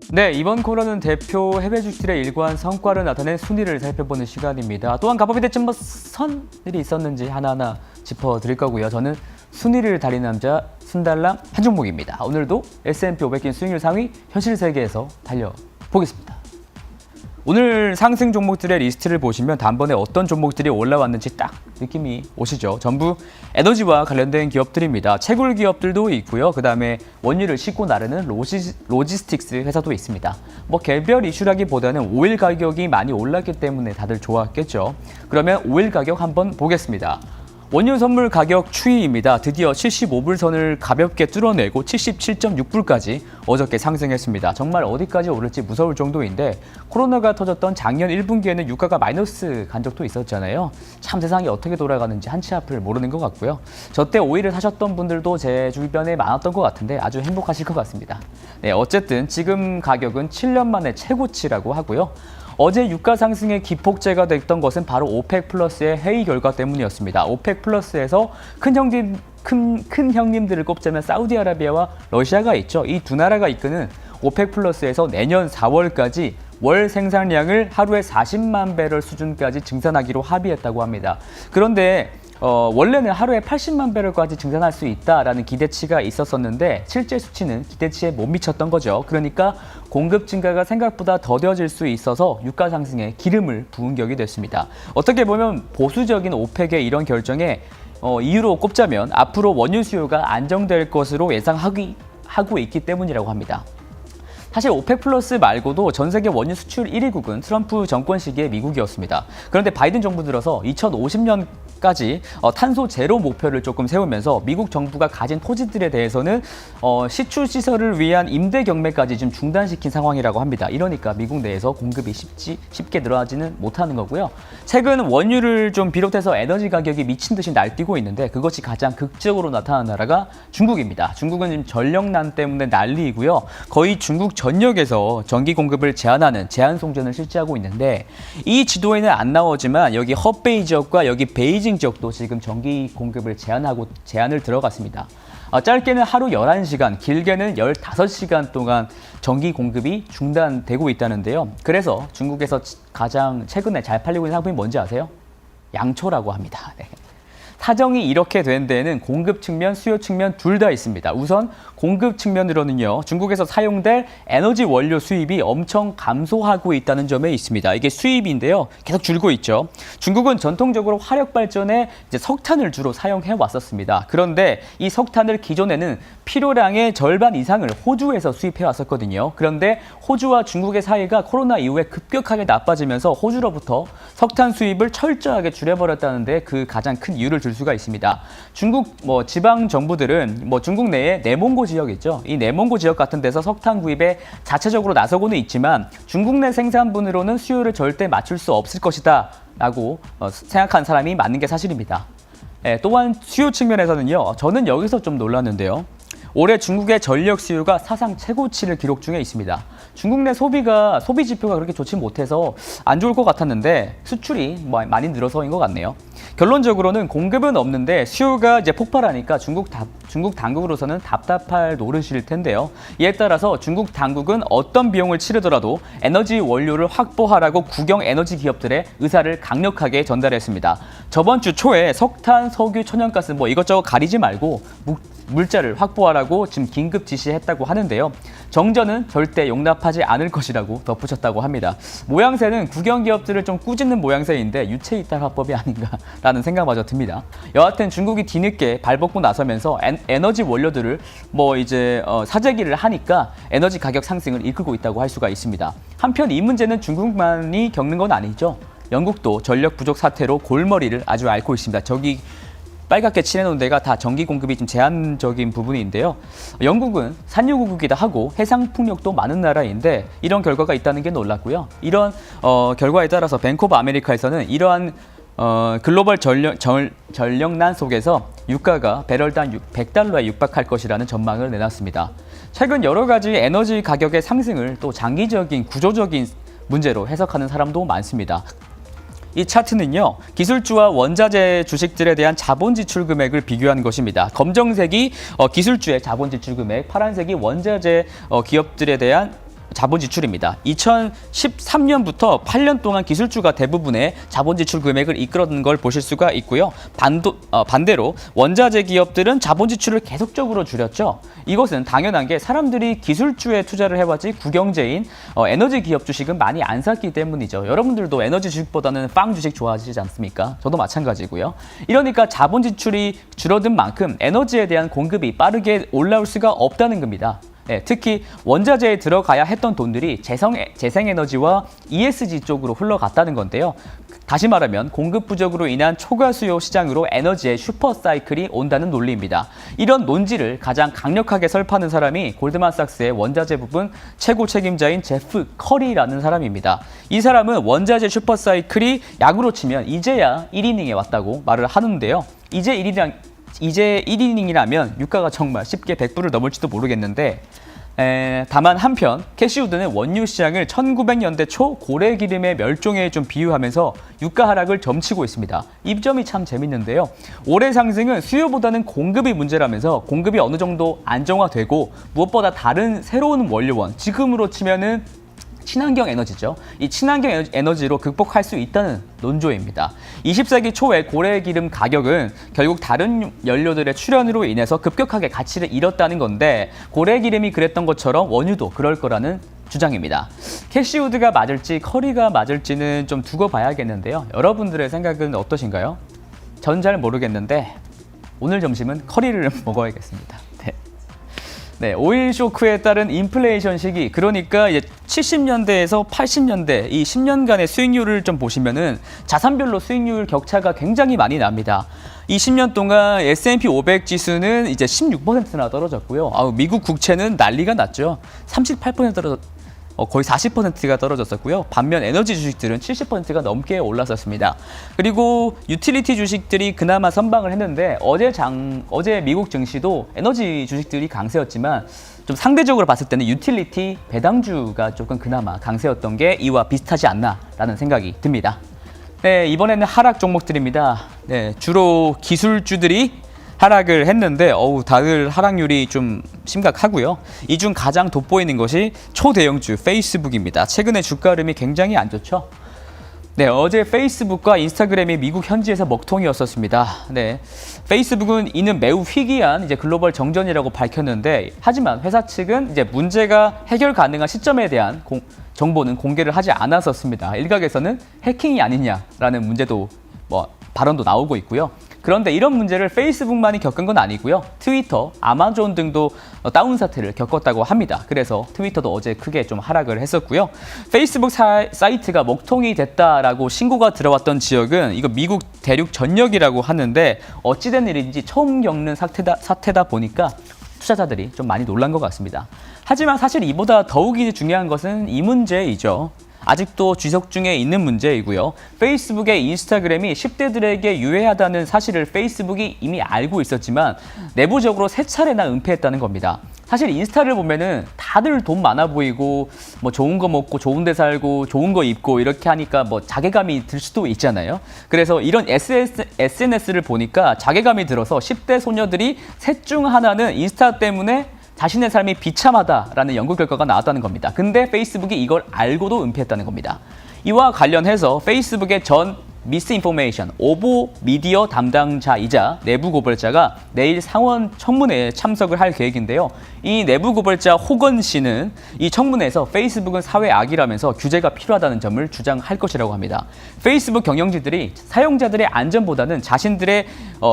네, 이번 코너는 대표 해외 주식들의 일관 성과를 나타낸 순위를 살펴보는 시간입니다. 또한 가법이 대체 뭐 선일이 있었는지 하나하나 짚어드릴 거고요. 저는 순위를 달린 남자 순달랑 한종목입니다. 오늘도 S&P 500인 수익률 상위 현실 세계에서 달려보겠습니다. 오늘 상승 종목들의 리스트를 보시면 단번에 어떤 종목들이 올라왔는지 딱 느낌이 오시죠. 전부 에너지와 관련된 기업들입니다. 채굴 기업들도 있고요. 그다음에 원유를 싣고 나르는 로지스틱스 회사도 있습니다. 뭐 개별 이슈라기보다는 오일 가격이 많이 올랐기 때문에 다들 좋았겠죠. 그러면 오일 가격 한번 보겠습니다. 원유 선물 가격 추이입니다. 드디어 75불 선을 가볍게 뚫어내고 77.6불까지 어저께 상승했습니다. 정말 어디까지 오를지 무서울 정도인데 코로나가 터졌던 작년 1분기에는 유가가 마이너스 간 적도 있었잖아요. 참 세상이 어떻게 돌아가는지 한치 앞을 모르는 것 같고요. 저 때 오일을 사셨던 분들도 제 주변에 많았던 것 같은데 아주 행복하실 것 같습니다. 네, 어쨌든 지금 가격은 7년 만에 최고치라고 하고요. 어제 유가 상승의 기폭제가 됐던 것은 바로 오펙 플러스의 회의 결과 때문이었습니다. 오펙 플러스에서 큰 형님들을 꼽자면 사우디아라비아와 러시아가 있죠. 이 두 나라가 이끄는 오펙 플러스에서 내년 4월까지 월 생산량을 하루에 40만 배럴 수준까지 증산하기로 합의했다고 합니다. 그런데 원래는 하루에 80만 배럴까지 증산할 수 있다라는 기대치가 있었었는데 실제 수치는 기대치에 못 미쳤던 거죠. 그러니까 공급 증가가 생각보다 더뎌질 수 있어서 유가 상승에 기름을 부은 격이 됐습니다. 어떻게 보면 보수적인 오펙의 이런 결정에 이유로 꼽자면 앞으로 원유 수요가 안정될 것으로 예상하고 있기 때문이라고 합니다. 사실 오펙 플러스 말고도 전 세계 원유 수출 1위국은 트럼프 정권 시기의 미국이었습니다. 그런데 바이든 정부 들어서 2050년까지 탄소 제로 목표를 조금 세우면서 미국 정부가 가진 토지들에 대해서는 시추 시설을 위한 임대 경매까지 지금 중단시킨 상황이라고 합니다. 이러니까 미국 내에서 공급이 쉽게 늘어나지는 못하는 거고요. 최근 원유를 좀 비롯해서 에너지 가격이 미친 듯이 날뛰고 있는데 그것이 가장 극적으로 나타난 나라가 중국입니다. 중국은 지금 전력난 때문에 난리이고요. 거의 중국 전역에서 전기 공급을 제한하는 제한 송전을 실시하고 있는데 이 지도에는 안 나오지만 여기 허베이 지역과 여기 베이징 지역도 지금 전기 공급을 제한을 들어갔습니다. 짧게는 하루 11시간, 길게는 15시간 동안 전기 공급이 중단되고 있다는데요. 그래서 중국에서 가장 최근에 잘 팔리고 있는 상품이 뭔지 아세요? 양초라고 합니다. 네. 사정이 이렇게 된 데에는 공급 측면, 수요 측면 둘 다 있습니다. 우선 공급 측면으로는요. 중국에서 사용될 에너지 원료 수입이 엄청 감소하고 있다는 점에 있습니다. 이게 수입인데요. 계속 줄고 있죠. 중국은 전통적으로 화력 발전에 이제 석탄을 주로 사용해 왔었습니다. 그런데 이 석탄을 기존에는 필요량의 절반 이상을 호주에서 수입해 왔었거든요. 그런데 호주와 중국의 사이가 코로나 이후에 급격하게 나빠지면서 호주로부터 석탄 수입을 철저하게 줄여버렸다는데 그 가장 큰 이유를 들 수가 있습니다. 중국 지방 정부들은 중국 내에 내몽고 지역 있죠. 이 내몽고 지역 같은 데서 석탄 구입에 자체적으로 나서고는 있지만 중국 내 생산분으로는 수요를 절대 맞출 수 없을 것이다 라고 생각한 사람이 많은 게 사실입니다. 또한 수요 측면에서는요. 저는 여기서 좀 놀랐는데요. 올해 중국의 전력 수요가 사상 최고치를 기록 중에 있습니다. 중국 내 소비 지표가 그렇게 좋지 못해서 안 좋을 것 같았는데 수출이 많이 늘어서인 것 같네요. 결론적으로는 공급은 없는데 수요가 이제 폭발하니까 중국 당국으로서는 답답할 노릇일 텐데요. 이에 따라서 중국 당국은 어떤 비용을 치르더라도 에너지 원료를 확보하라고 국영 에너지 기업들의 의사를 강력하게 전달했습니다. 저번 주 초에 석탄, 석유, 천연가스 이것저것 가리지 말고 물자를 확보하라고 지금 긴급 지시했다고 하는데요. 정전은 절대 용납하지 않을 것이라고 덧붙였다고 합니다. 모양새는 국영 기업들을 좀 꾸짖는 모양새인데 유체이탈 화법이 아닌가라는 생각마저 듭니다. 여하튼 중국이 뒤늦게 발벗고 나서면서 에너지 원료들을 사재기를 하니까 에너지 가격 상승을 이끌고 있다고 할 수가 있습니다. 한편 이 문제는 중국만이 겪는 건 아니죠. 영국도 전력 부족 사태로 골머리를 아주 앓고 있습니다. 저기 빨갛게 칠해놓은 데가 다 전기 공급이 좀 제한적인 부분인데요. 영국은 산유국이기도 하고 해상 풍력도 많은 나라인데 이런 결과가 있다는 게 놀랐고요. 이런 결과에 따라서 뱅크 오브 아메리카에서는 이러한 글로벌 전력난 속에서 유가가 배럴당 100달러에 육박할 것이라는 전망을 내놨습니다. 최근 여러 가지 에너지 가격의 상승을 또 장기적인 구조적인 문제로 해석하는 사람도 많습니다. 이 차트는요, 기술주와 원자재 주식들에 대한 자본 지출 금액을 비교한 것입니다. 검정색이 기술주의 자본 지출 금액, 파란색이 원자재 기업들에 대한 자본 지출입니다. 2013년부터 8년 동안 기술주가 대부분의 자본 지출 금액을 이끌었는 걸 보실 수가 있고요. 반대로 원자재 기업들은 자본 지출을 계속적으로 줄였죠. 이것은 당연한 게 사람들이 기술주에 투자를 해왔지 국영제인 에너지 기업 주식은 많이 안 샀기 때문이죠. 여러분들도 에너지 주식보다는 빵 주식 좋아하시지 않습니까? 저도 마찬가지고요. 이러니까 자본 지출이 줄어든 만큼 에너지에 대한 공급이 빠르게 올라올 수가 없다는 겁니다. 네, 특히 원자재에 들어가야 했던 돈들이 재생에너지와 ESG 쪽으로 흘러갔다는 건데요. 다시 말하면 공급 부족으로 인한 초과 수요 시장으로 에너지의 슈퍼사이클이 온다는 논리입니다. 이런 논지를 가장 강력하게 설파하는 사람이 골드만삭스의 원자재 부분 최고 책임자인 제프 커리라는 사람입니다. 이 사람은 원자재 슈퍼사이클이 야구로 치면 이제야 1이닝에 왔다고 말을 하는데요. 이제 1이닝이라면 유가가 정말 쉽게 100불을 넘을지도 모르겠는데 다만 한편 캐시우드는 원유 시장을 1900년대 초 고래기름의 멸종에 좀 비유하면서 유가 하락을 점치고 있습니다. 이 점이 참 재밌는데요. 올해 상승은 수요보다는 공급이 문제라면서 공급이 어느 정도 안정화되고 무엇보다 다른 새로운 원료원, 지금으로 치면은 친환경 에너지죠. 이 친환경 에너지로 극복할 수 있다는 논조입니다. 20세기 초에 고래기름 가격은 결국 다른 연료들의 출현으로 인해서 급격하게 가치를 잃었다는 건데 고래기름이 그랬던 것처럼 원유도 그럴 거라는 주장입니다. 캐시우드가 맞을지 커리가 맞을지는 좀 두고 봐야겠는데요. 여러분들의 생각은 어떠신가요? 전 잘 모르겠는데 오늘 점심은 커리를 먹어야겠습니다. 네, 오일 쇼크에 따른 인플레이션 시기, 그러니까 이제 70년대에서 80년대 이 10년간의 수익률을 좀 보시면은 자산별로 수익률 격차가 굉장히 많이 납니다. 이 10년 동안 S&P 500 지수는 이제 16%나 떨어졌고요. 미국 국채는 난리가 났죠. 38% 거의 40%가 떨어졌었고요. 반면 에너지 주식들은 70%가 넘게 올랐었습니다. 그리고 유틸리티 주식들이 그나마 선방을 했는데 어제 미국 증시도 에너지 주식들이 강세였지만 좀 상대적으로 봤을 때는 유틸리티 배당주가 조금 그나마 강세였던 게 이와 비슷하지 않나라는 생각이 듭니다. 네, 이번에는 하락 종목들입니다. 네, 주로 기술주들이 하락을 했는데 다들 하락률이 좀 심각하고요. 이 중 가장 돋보이는 것이 초대형주 페이스북입니다. 최근에 주가 흐름이 굉장히 안 좋죠. 네, 어제 페이스북과 인스타그램이 미국 현지에서 먹통이었었습니다. 네, 페이스북은 이는 매우 희귀한 이제 글로벌 정전이라고 밝혔는데, 하지만 회사 측은 이제 문제가 해결 가능한 시점에 대한 정보는 공개를 하지 않았었습니다. 일각에서는 해킹이 아니냐라는 문제도 발언도 나오고 있고요. 그런데 이런 문제를 페이스북만이 겪은 건 아니고요. 트위터, 아마존 등도 다운 사태를 겪었다고 합니다. 그래서 트위터도 어제 크게 좀 하락을 했었고요. 페이스북 사이트가 먹통이 됐다라고 신고가 들어왔던 지역은 이거 미국 대륙 전역이라고 하는데 어찌된 일인지 처음 겪는 사태다 보니까 투자자들이 좀 많이 놀란 것 같습니다. 하지만 사실 이보다 더욱이 중요한 것은 이 문제이죠. 아직도 지속 중에 있는 문제이고요. 페이스북의 인스타그램이 10대들에게 유해하다는 사실을 페이스북이 이미 알고 있었지만 내부적으로 3차례나 은폐했다는 겁니다. 사실 인스타를 보면은 다들 돈 많아 보이고 좋은 거 먹고 좋은 데 살고 좋은 거 입고 이렇게 하니까 자괴감이 들 수도 있잖아요. 그래서 이런 SNS를 보니까 자괴감이 들어서 10대 소녀들이 셋 중 하나는 인스타 때문에 자신의 삶이 비참하다라는 연구 결과가 나왔다는 겁니다. 근데 페이스북이 이걸 알고도 은폐했다는 겁니다. 이와 관련해서 페이스북의 전 미스인포메이션 오보 미디어 담당자이자 내부 고발자가 내일 상원 청문회에 참석을 할 계획인데요. 이 내부 고발자 호건 씨는 이 청문회에서 페이스북은 사회 악이라면서 규제가 필요하다는 점을 주장할 것이라고 합니다. 페이스북 경영진들이 사용자들의 안전보다는 자신들의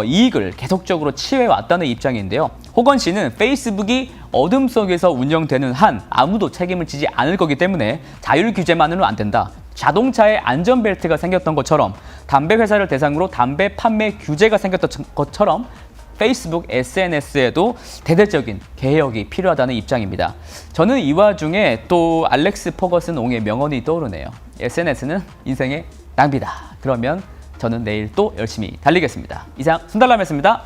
이익을 계속적으로 치해왔다는 입장인데요. 호건 씨는 페이스북이 어둠 속에서 운영되는 한 아무도 책임을 지지 않을 거기 때문에 자율 규제만으로는 안 된다. 자동차에 안전벨트가 생겼던 것처럼 담배 회사를 대상으로 담배 판매 규제가 생겼던 것처럼 페이스북 SNS에도 대대적인 개혁이 필요하다는 입장입니다. 저는 이 와중에 또 알렉스 퍼거슨 옹의 명언이 떠오르네요. SNS는 인생의 낭비다. 그러면 저는 내일 또 열심히 달리겠습니다. 이상 손달람이었습니다.